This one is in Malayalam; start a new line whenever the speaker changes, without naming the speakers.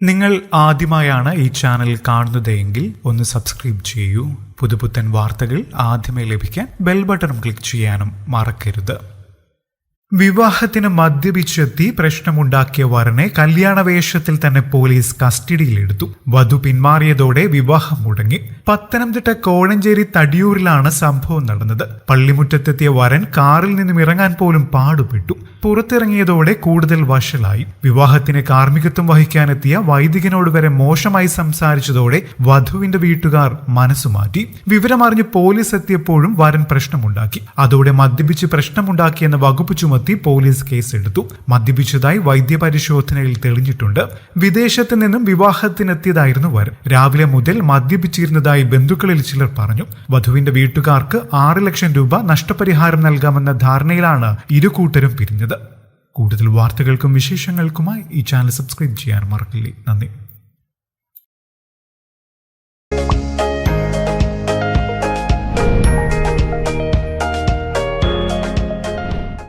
നിങ്ങൾ ആദ്യമായാണ് ഈ ചാനൽ കാണുന്നതെങ്കിൽ ഒന്ന് സബ്സ്ക്രൈബ് ചെയ്യൂ. പുതുപുത്തൻ വാർത്തകൾ ആദ്യമേ ലഭിക്കാൻ ബെൽ ബട്ടൺ ക്ലിക്ക് ചെയ്യാനും മറക്കരുത്. വിവാഹത്തിന് മദ്യപിച്ചെത്തി പ്രശ്നമുണ്ടാക്കിയ വരനെ കല്യാണവേഷത്തിൽ തന്നെ പോലീസ് കസ്റ്റഡിയിലെടുത്തു. വധു പിന്മാറിയതോടെ വിവാഹം മുടങ്ങി. പത്തനംതിട്ട കോഴഞ്ചേരി തടിയൂരിലാണ് സംഭവം നടന്നത്. പള്ളിമുറ്റത്തെത്തിയ വരൻ കാറിൽ നിന്നും ഇറങ്ങാൻ പോലും പാടുപെട്ടു. പുറത്തിറങ്ങിയതോടെ കൂടുതൽ വഷളായി. വിവാഹത്തിന് കാർമ്മികത്വം വഹിക്കാനെത്തിയ വൈദികനോട് വരെ മോശമായി സംസാരിച്ചതോടെ വധുവിന്റെ വീട്ടുകാർ മനസ്സുമാറ്റി. വിവരമറിഞ്ഞ് പോലീസ് എത്തിയപ്പോഴും വരൻ പ്രശ്നമുണ്ടാക്കി. അതോടെ മദ്യപിച്ച് പ്രശ്നമുണ്ടാക്കിയെന്ന വകുപ്പ് ചുമത്തി പോലീസ് കേസെടുത്തു. മദ്യപിച്ചതായി വൈദ്യപരിശോധനയിൽ തെളിഞ്ഞിട്ടുണ്ട്. വിദേശത്ത് നിന്നും വിവാഹത്തിനെത്തിയതായിരുന്നു വരൻ. രാവിലെ മുതൽ മദ്യപിച്ചിരുന്നതായി ബന്ധുക്കളിൽ ചിലർ പറഞ്ഞു. വധുവിന്റെ വീട്ടുകാർക്ക് 6 ലക്ഷം രൂപ നഷ്ടപരിഹാരം നൽകാമെന്ന ധാരണയിലാണ് ഇരു കൂട്ടരും പിരിഞ്ഞത്. കൂടുതൽ വാർത്തകൾക്കും വിശേഷങ്ങൾക്കുമായി ഈ ചാനൽ സബ്സ്ക്രൈബ് ചെയ്യാൻ മറക്കില്ലേ. നന്ദി.